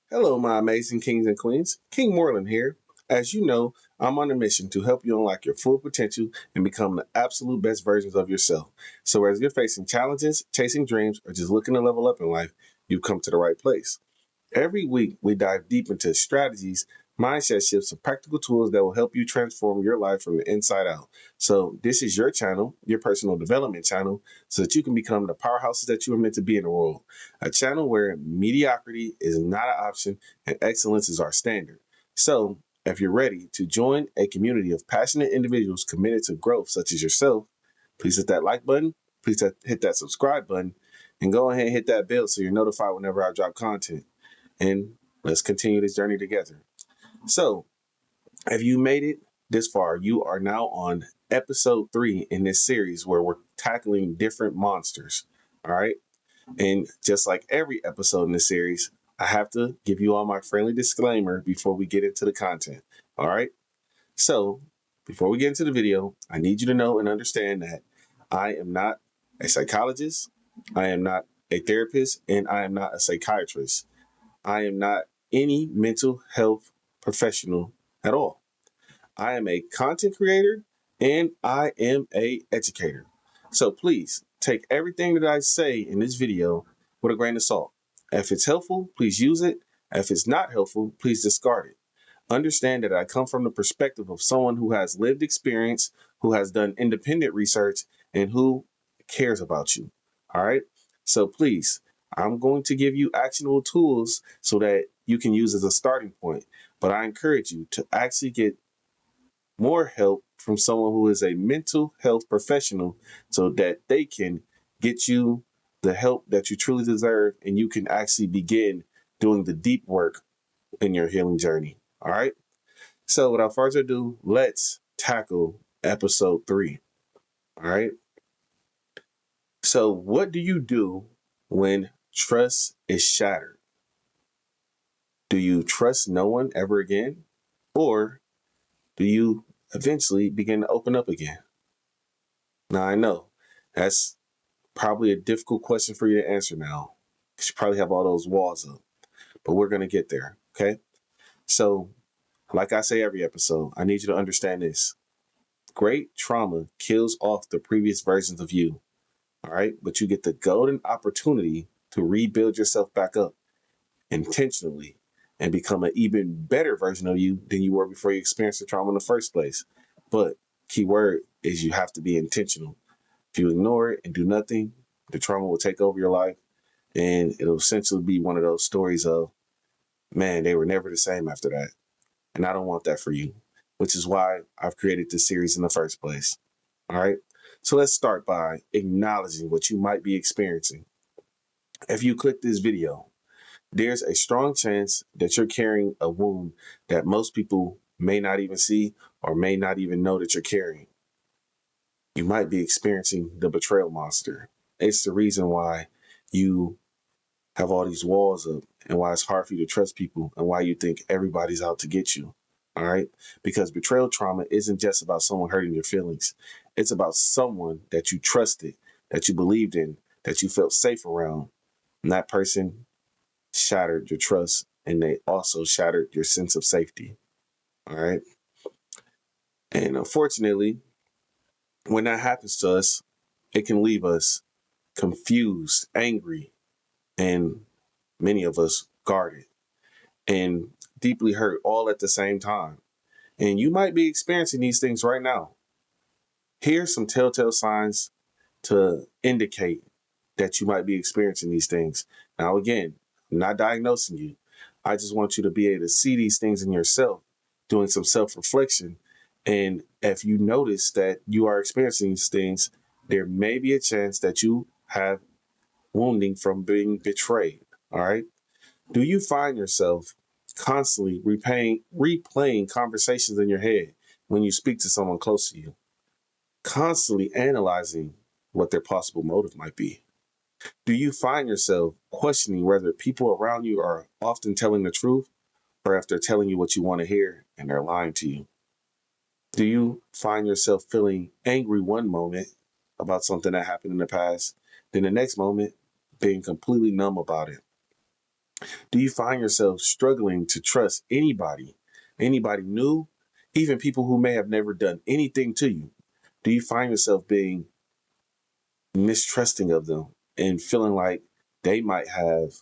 Hello, my amazing kings and queens. King Moreland here. As you know, I'm on a mission to help you unlock your full potential and become the absolute best versions of yourself. So, as you're facing challenges, chasing dreams, or just looking to level up in life, you've come to the right place. Every week, we dive deep into strategies, mindset shifts, and practical tools that will help you transform your life from the inside out. So, this is your channel, your personal development channel, so that you can become the powerhouses that you are meant to be in the world. A channel where mediocrity is not an option and excellence is our standard. So, if you're ready to join a community of passionate individuals committed to growth, such as yourself, please hit that like button, please hit that subscribe button, and go ahead and hit that bell so you're notified whenever I drop content. And let's continue this journey together. So, if you made it this far, you are now on episode 3 in this series where we're tackling different monsters. All right. And just like every episode in this series, I have to give you all my friendly disclaimer before we get into the content. All right. So, before we get into the video, I need you to know and understand that I am not a psychologist, I am not a therapist, and I am not a psychiatrist. I am not any mental health professional at all. I am a content creator and I am a educator. So please take everything that I say in this video with a grain of salt. If it's helpful, please use it. If it's not helpful, please discard it. Understand that I come from the perspective of someone who has lived experience, who has done independent research, and who cares about you. All right. So please, I'm going to give you actionable tools so that you can use as a starting point. But I encourage you to actually get more help from someone who is a mental health professional so that they can get you the help that you truly deserve and you can actually begin doing the deep work in your healing journey. All right. So without further ado, let's tackle episode 3. All right. So, what do you do when trust is shattered? Do you trust no one ever again? Or do you eventually begin to open up again? Now, I know that's probably a difficult question for you to answer now because you probably have all those walls up, but we're going to get there. Okay. So, like I say every episode, I need you to understand this. Great trauma kills off the previous versions of you. All right. But you get the golden opportunity to rebuild yourself back up intentionally and become an even better version of you than you were before you experienced the trauma in the first place. But key word is you have to be intentional. If you ignore it and do nothing, the trauma will take over your life and it'll essentially be one of those stories of, man, they were never the same after that. And I don't want that for you, which is why I've created this series in the first place. All right. So let's start by acknowledging what you might be experiencing. If you click this video, there's a strong chance that you're carrying a wound that most people may not even see or may not even know that you're carrying. You might be experiencing the betrayal monster. It's the reason why you have all these walls up and why it's hard for you to trust people and why you think everybody's out to get you. All right. Because betrayal trauma isn't just about someone hurting your feelings, it's about someone that you trusted, that you believed in, that you felt safe around. And that person shattered your trust and they also shattered your sense of safety. All right. And unfortunately, when that happens to us, it can leave us confused, angry, and many of us guarded and deeply hurt all at the same time. And you might be experiencing these things right now. Here's some telltale signs to indicate that you might be experiencing these things. Now, again, I'm not diagnosing you. I just want you to be able to see these things in yourself, doing some self reflection. And if you notice that you are experiencing these things, there may be a chance that you have wounding from being betrayed. All right. Do you find yourself constantly replaying conversations in your head when you speak to someone close to you, constantly analyzing what their possible motive might be? Do you find yourself questioning whether people around you are often telling the truth or if they're telling you what you want to hear and they're lying to you? Do you find yourself feeling angry one moment about something that happened in the past, then the next moment being completely numb about it? Do you find yourself struggling to trust anybody new, even people who may have never done anything to you? Do you find yourself being mistrusting of them and feeling like they might have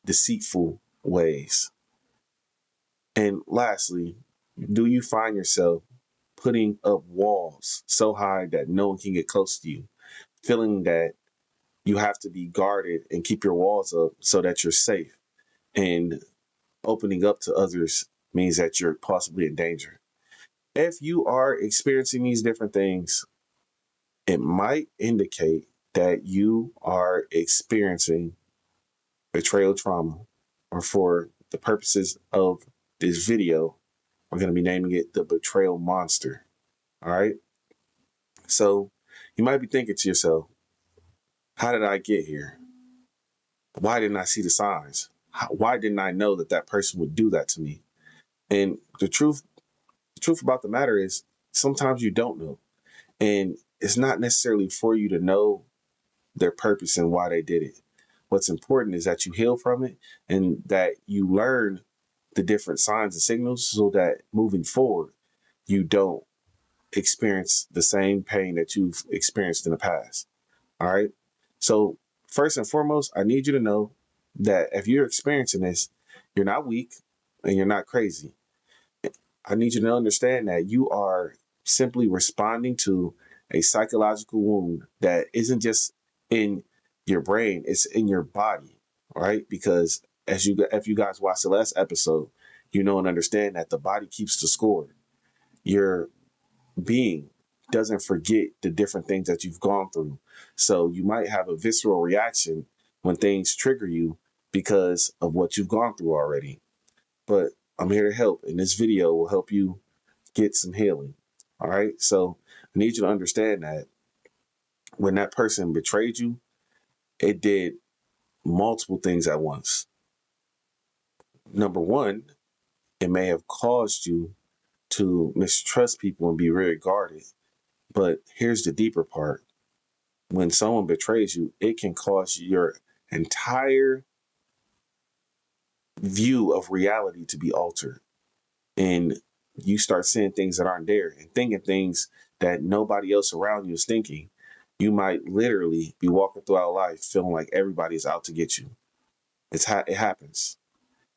deceitful ways? And lastly, do you find yourself putting up walls so high that no one can get close to you, feeling that you have to be guarded and keep your walls up so that you're safe? And opening up to others means that you're possibly in danger. If you are experiencing these different things, it might indicate that you are experiencing betrayal trauma, or for the purposes of this video, we're going to be naming it the betrayal monster. All right. So you might be thinking to yourself, how did I get here? Why didn't I see the signs? Why didn't I know that that person would do that to me? And the truth about the matter is sometimes you don't know. And it's not necessarily for you to know their purpose and why they did it. What's important is that you heal from it and that you learn the different signs and signals so that moving forward, you don't experience the same pain that you've experienced in the past. All right. So, first and foremost, I need you to know that if you're experiencing this, you're not weak and you're not crazy. I need you to understand that you are simply responding to a psychological wound that isn't just in your brain, it's in your body, right? Because if you guys watch the last episode, you know and understand that the body keeps the score. Your being doesn't forget the different things that you've gone through. So you might have a visceral reaction when things trigger you because of what you've gone through already. But I'm here to help, and this video will help you get some healing. All right. So I need you to understand that when that person betrayed you, it did multiple things at once. Number one, it may have caused you to mistrust people and be very guarded. But here's the deeper part. When someone betrays you, it can cause your entire view of reality to be altered. And you start seeing things that aren't there and thinking things that nobody else around you is thinking. You might literally be walking throughout life feeling like everybody's out to get you. It happens,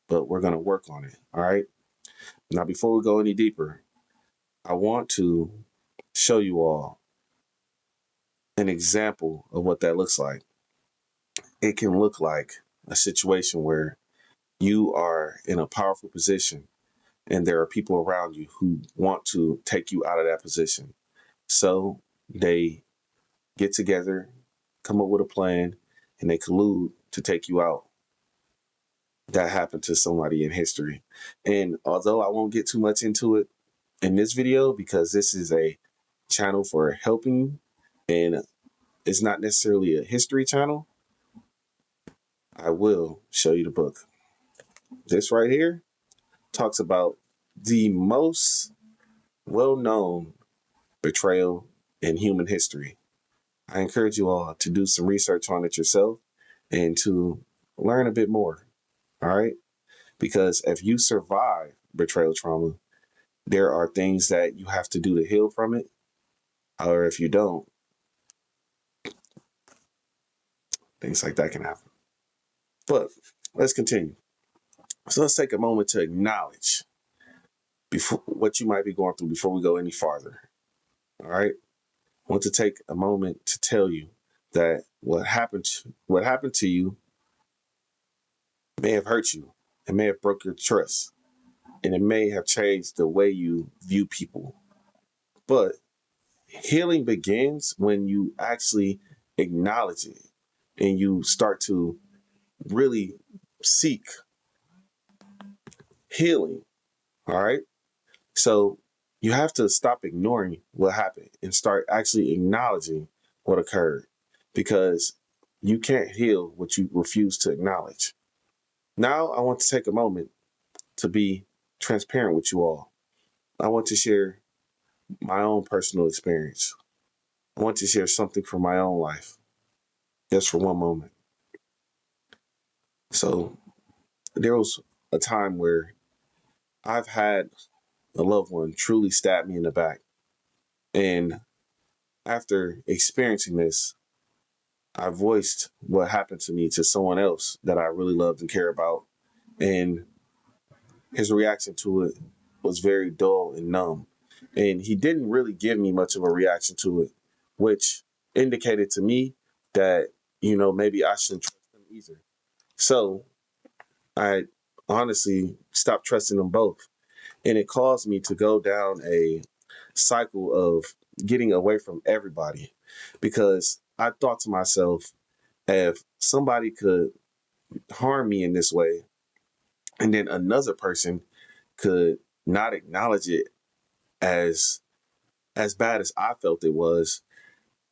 but we're gonna work on it. All right. Now, before we go any deeper, I want to show you all an example of what that looks like. It can look like a situation where you are in a powerful position and there are people around you who want to take you out of that position. So they get together, come up with a plan, and they collude to take you out. That happened to somebody in history. And although I won't get too much into it in this video because this is a channel for helping and it's not necessarily a history channel, I will show you the book. This right here talks about the most well known betrayal in human history. I encourage you all to do some research on it yourself and to learn a bit more. All right. Because if you survive betrayal trauma, there are things that you have to do to heal from it. Or if you don't, things like that can happen. But let's continue. So let's take a moment to acknowledge before what you might be going through before we go any farther. All right. I want to take a moment to tell you that what happened to you may have hurt you. It may have broke your trust. And it may have changed the way you view people. But healing begins when you actually acknowledge it and you start to really seek healing. All right. So you have to stop ignoring what happened and start actually acknowledging what occurred because you can't heal what you refuse to acknowledge. Now, I want to take a moment to be transparent with you all. I want to share my own personal experience. I want to share something from my own life, just for one moment. So, there was a time where I've had a loved one truly stab me in the back. And after experiencing this, I voiced what happened to me to someone else that I really loved and care about. And his reaction to it was very dull and numb. And he didn't really give me much of a reaction to it, which indicated to me that, maybe I shouldn't trust him either. So I honestly stopped trusting them both. And it caused me to go down a cycle of getting away from everybody because I thought to myself, if somebody could harm me in this way, and then another person could not acknowledge it as as bad as I felt it was,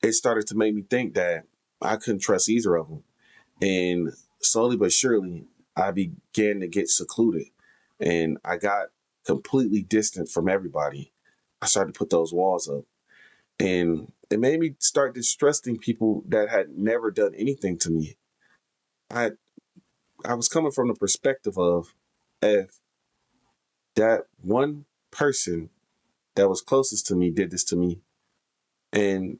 it started to make me think that I couldn't trust either of them. And slowly but surely, I began to get secluded and I got completely distant from everybody. I started to put those walls up. And it made me start distrusting people that had never done anything to me. I I was coming from the perspective of if that one person that was closest to me did this to me, and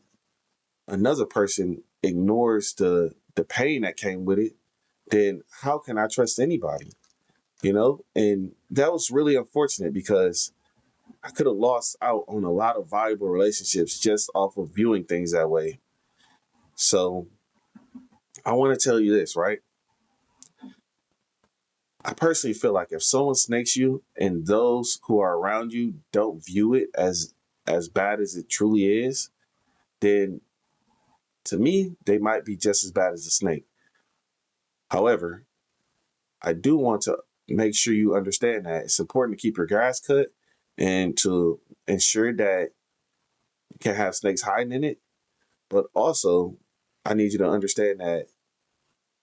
another person ignores the pain that came with it, then how can I trust anybody? And that was really unfortunate because I could have lost out on a lot of valuable relationships just off of viewing things that way. So I want to tell you this, right? I personally feel like if someone snakes you and those who are around you don't view it as bad as it truly is, then to me, they might be just as bad as a snake. However, I do want to make sure you understand that it's important to keep your grass cut and to ensure that you can't have snakes hiding in it. But also, I need you to understand that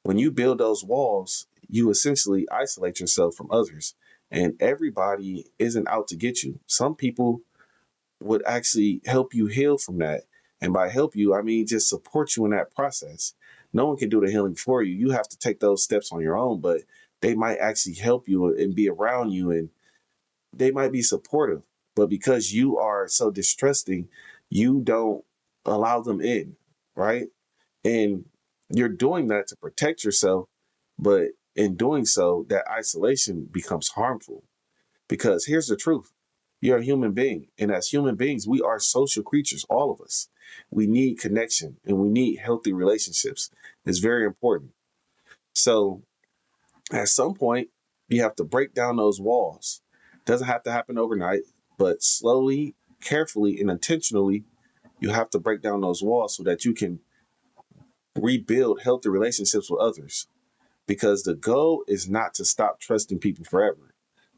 when you build those walls, you essentially isolate yourself from others. And everybody isn't out to get you. Some people would actually help you heal from that. And by help you, I mean just support you in that process. No one can do the healing for you. You have to take those steps on your own, but they might actually help you and be around you and they might be supportive. But because you are so distrusting, you don't allow them in, right? And you're doing that to protect yourself, but in doing so, that isolation becomes harmful. Because here's the truth: you're a human being. And as human beings, we are social creatures, all of us. We need connection and we need healthy relationships. It's very important. So at some point, you have to break down those walls. It doesn't have to happen overnight, but slowly, carefully, and intentionally, you have to break down those walls so that you can rebuild healthy relationships with others. Because the goal is not to stop trusting people forever.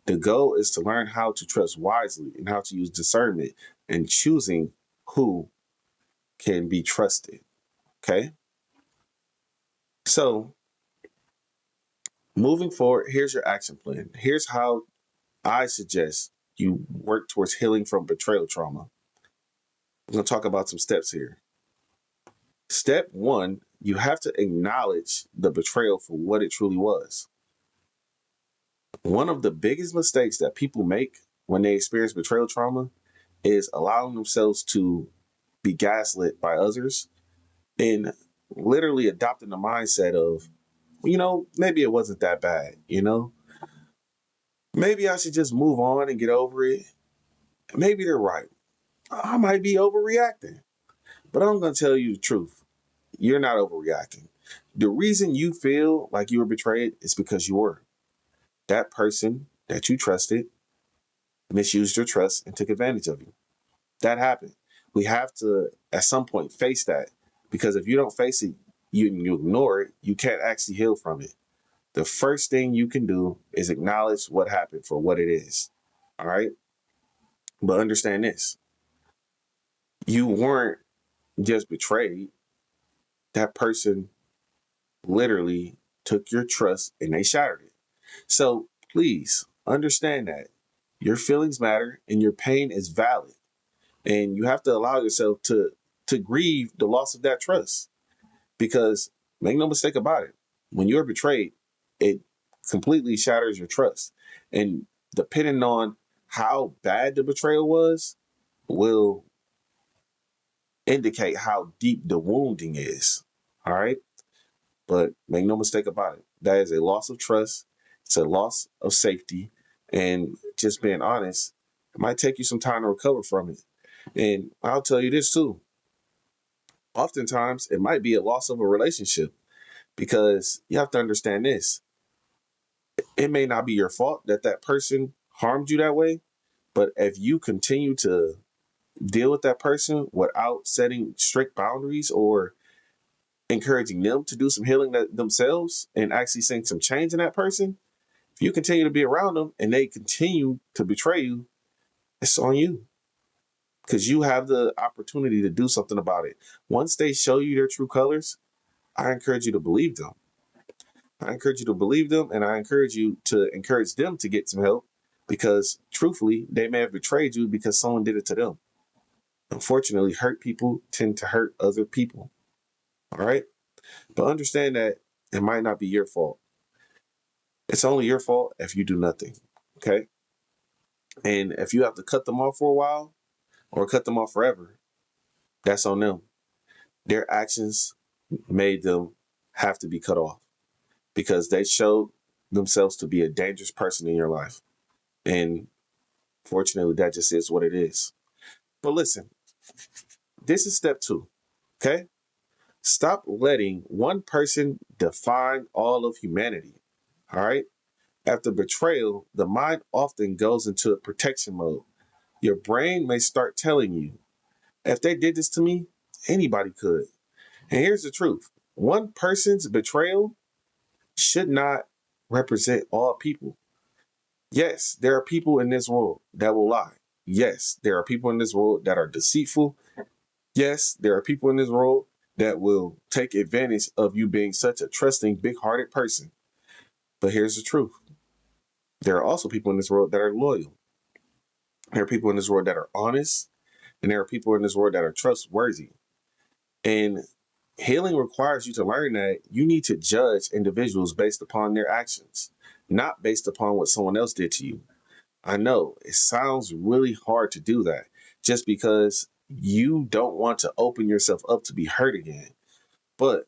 The goal is to learn how to trust wisely and how to use discernment and choosing who can be trusted. Okay. So moving forward, here's your action plan. Here's how I suggest you work towards healing from betrayal trauma. I'm going to talk about some steps here. Step one, you have to acknowledge the betrayal for what it truly was. One of the biggest mistakes that people make when they experience betrayal trauma is allowing themselves to be gaslit by others and literally adopting the mindset of, maybe it wasn't that bad, maybe I should just move on and get over it. Maybe they're right. I might be overreacting, but I'm going to tell you the truth. You're not overreacting. The reason you feel like you were betrayed is because you were. That person that you trusted misused your trust and took advantage of you. That happened. We have to, at some point, face that because if you don't face it, you ignore it, you can't actually heal from it. The first thing you can do is acknowledge what happened for what it is. All right. But understand this: you weren't just betrayed, that person literally took your trust and they shattered it. So please understand that your feelings matter and your pain is valid. And you have to allow yourself to grieve the loss of that trust. Because make no mistake about it, when you're betrayed, it completely shatters your trust. And depending on how bad the betrayal was, will indicate how deep the wounding is. All right. But make no mistake about it. That is a loss of trust. It's a loss of safety. And just being honest, it might take you some time to recover from it. And I'll tell you this too. Oftentimes, it might be a loss of a relationship because you have to understand this. It may not be your fault that that person harmed you that way, but if you continue to deal with that person without setting strict boundaries or encouraging them to do some healing themselves and actually seeing some change in that person, if you continue to be around them and they continue to betray you, it's on you because you have the opportunity to do something about it. Once they show you their true colors, I encourage you to believe them. I encourage you to believe them, and I encourage you to encourage them to get some help because truthfully, they may have betrayed you because someone did it to them. Unfortunately, hurt people tend to hurt other people. All right. But understand that it might not be your fault. It's only your fault if you do nothing. Okay. And if you have to cut them off for a while or cut them off forever, that's on them. Their actions made them have to be cut off because they showed themselves to be a dangerous person in your life. And fortunately, that just is what it is. But listen, this is step 2. Okay. Stop letting one person define all of humanity. All right. After betrayal, the mind often goes into protection mode. Your brain may start telling you, if they did this to me, anybody could. And here's the truth. One person's betrayal should not represent all people. Yes, there are people in this world that will lie. Yes, there are people in this world that are deceitful. Yes, there are people in this world that will take advantage of you being such a trusting, big-hearted person. But here's the truth. There are also people in this world that are loyal. There are people in this world that are honest, and there are people in this world that are trustworthy. And healing requires you to learn that you need to judge individuals based upon their actions, not based upon what someone else did to you. I know it sounds really hard to do that just because you don't want to open yourself up to be hurt again. But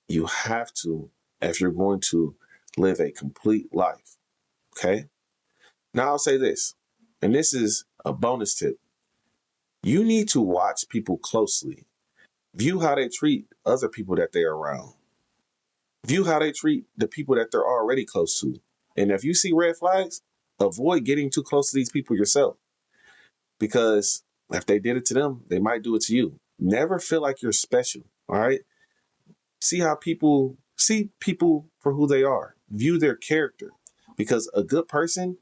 you have to if you're going to live a complete life. Okay. Now I'll say this, and this is a bonus tip. You need to watch people closely. View how they treat other people that they're around. View how they treat the people that they're already close to. And if you see red flags, avoid getting too close to these people yourself. Because if they did it to them, they might do it to you. Never feel like you're special. All right. See people for who they are. View their character. Because a good person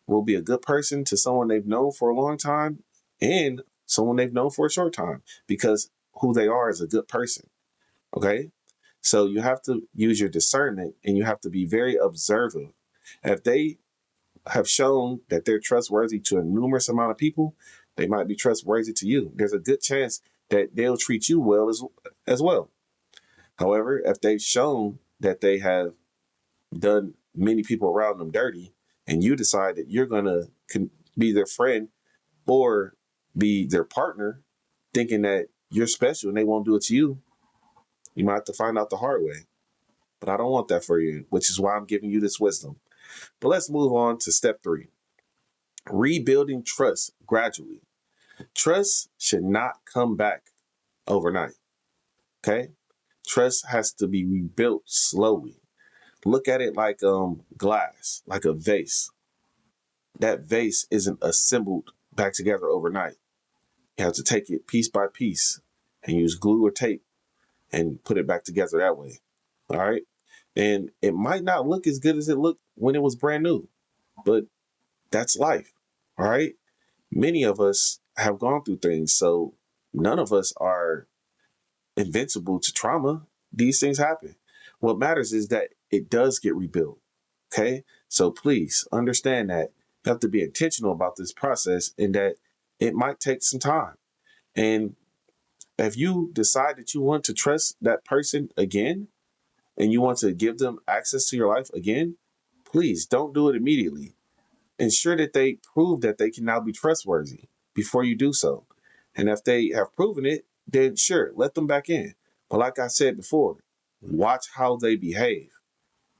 will be a good person to someone they've known for a long time and someone they've known for a short time because who they are is a good person. Okay. So you have to use your discernment and you have to be very observant. If they have shown that they're trustworthy to a numerous amount of people, they might be trustworthy to you. There's a good chance that they'll treat you well as well. However, if they've shown that they have done many people around them dirty, and you decide that you're going to be their friend or be their partner, thinking that you're special and they won't do it to you, you might have to find out the hard way. But I don't want that for you, which is why I'm giving you this wisdom. But let's move on to step 3. Rebuilding trust gradually. Trust should not come back overnight. Okay? Trust has to be rebuilt slowly. Look at it like glass, like a vase. That vase isn't assembled back together overnight. You have to take it piece by piece and use glue or tape and put it back together that way. All right. And it might not look as good as it looked when it was brand new, but that's life. All right. Many of us have gone through things, so none of us are invincible to trauma. These things happen. What matters is that it does get rebuilt. Okay. So please understand that you have to be intentional about this process and that it might take some time. And if you decide that you want to trust that person again and you want to give them access to your life again, Please don't do it immediately. Ensure that they prove that they can now be trustworthy before you do so. And if they have proven it, then sure, let them back in. But like I said before, watch how they behave.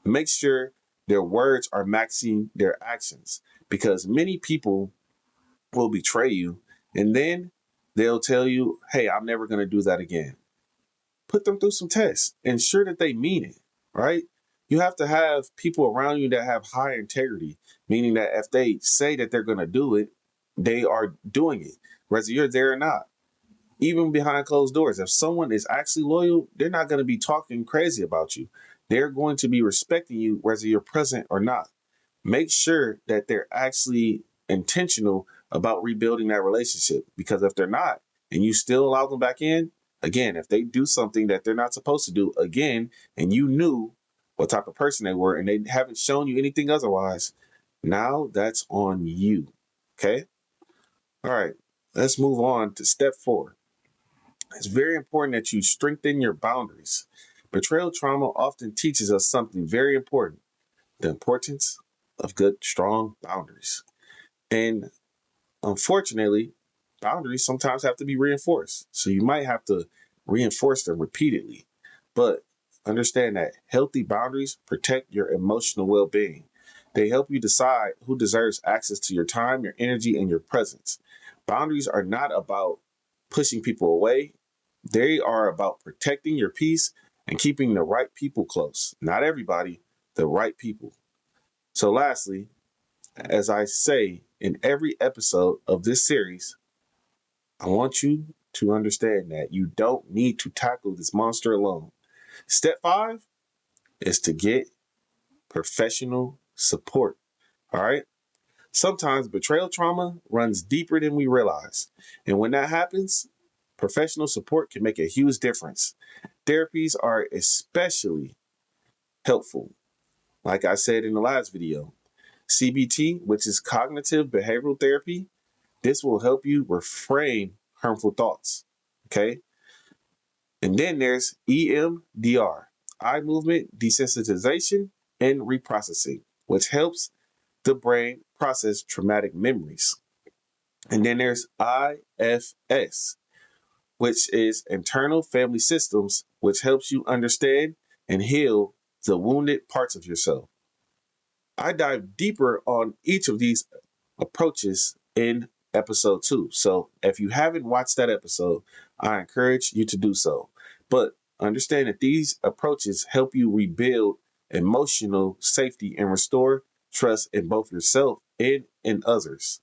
Make sure their words are matching their actions, because many people will betray you and then they'll tell you, hey, I'm never going to do that again. Put them through some tests. Ensure that they mean it, right? You have to have people around you that have high integrity, meaning that if they say that they're going to do it, they are doing it, whether you're there or not. Even behind closed doors, if someone is actually loyal, they're not going to be talking crazy about you. They're going to be respecting you, whether you're present or not. Make sure that they're actually intentional about rebuilding that relationship. Because if they're not, and you still allow them back in, again, if they do something that they're not supposed to do again, and you knew what type of person they were, and they haven't shown you anything otherwise, now that's on you. Okay? All right. Let's move on to step 4. It's very important that you strengthen your boundaries. Betrayal trauma often teaches us something very important: the importance of good, strong boundaries. And unfortunately, boundaries sometimes have to be reinforced. So you might have to reinforce them repeatedly. But understand that healthy boundaries protect your emotional well being. They help you decide who deserves access to your time, your energy, and your presence. Boundaries are not about pushing people away, they are about protecting your peace and keeping the right people close. Not everybody, the right people. So, lastly, as I say in every episode of this series, I want you to understand that you don't need to tackle this monster alone. Step 5 is to get professional support. All right. Sometimes betrayal trauma runs deeper than we realize. And when that happens, professional support can make a huge difference. Therapies are especially helpful. Like I said in the last video, CBT, which is cognitive behavioral therapy, this will help you reframe harmful thoughts. Okay. And then there's EMDR, eye movement desensitization and reprocessing, which helps the brain process traumatic memories. And then there's IFS, which is internal family systems, which helps you understand and heal the wounded parts of yourself. I dive deeper on each of these approaches in episode 2. So if you haven't watched that episode, I encourage you to do so. But understand that these approaches help you rebuild emotional safety and restore trust in both yourself and in others.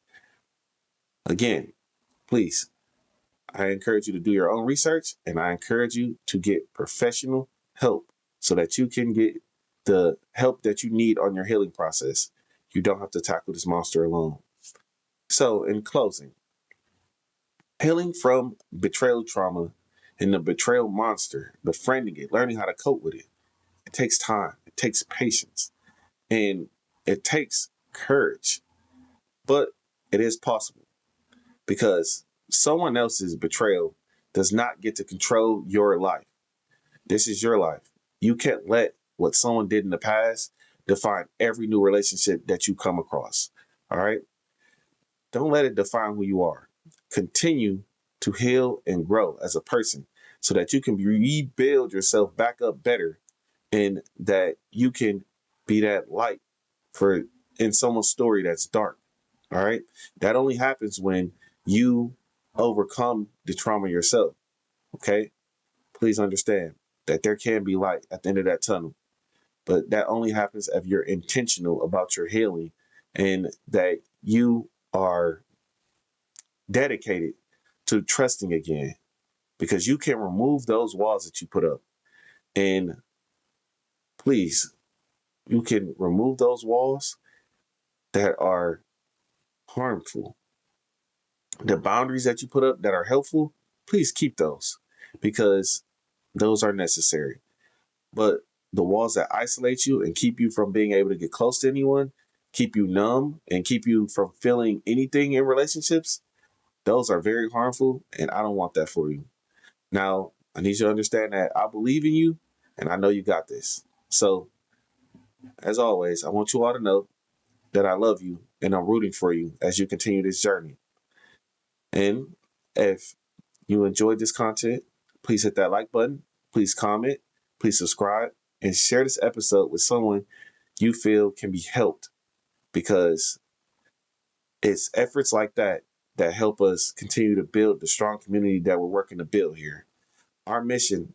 Again, please, I encourage you to do your own research, and I encourage you to get professional help so that you can get the help that you need on your healing process. You don't have to tackle this monster alone. So, in closing, healing from betrayal trauma and the betrayal monster, befriending it, learning how to cope with it, it takes time, it takes patience, and it takes courage. But it is possible, because someone else's betrayal does not get to control your life. This is your life. You can't let what someone did in the past define every new relationship that you come across. All right? Don't let it define who you are. Continue to heal and grow as a person so that you can rebuild yourself back up better, and that you can be that light for in someone's story that's dark. All right. That only happens when you overcome the trauma yourself. Okay. Please understand that there can be light at the end of that tunnel, but that only happens if you're intentional about your healing and that you are dedicated to trusting again, because you can remove those walls that you put up. And please, you can remove those walls that are harmful. The boundaries that you put up that are helpful, please keep those, because those are necessary. But the walls that isolate you and keep you from being able to get close to anyone, keep you numb, and keep you from feeling anything in relationships, those are very harmful, and I don't want that for you. Now, I need you to understand that I believe in you, and I know you got this. So As always, I want you all to know that I love you and I'm rooting for you as you continue this journey. And if you enjoyed this content, please hit that like button, please comment, please subscribe, and share this episode with someone you feel can be helped, because it's efforts like that that help us continue to build the strong community that we're working to build here. Our mission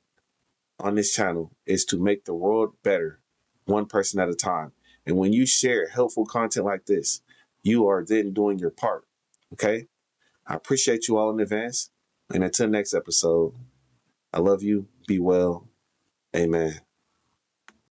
on this channel is to make the world better, one person at a time. And when you share helpful content like this, you are then doing your part. Okay? I appreciate you all in advance. And until next episode, I love you. Be well. Amen.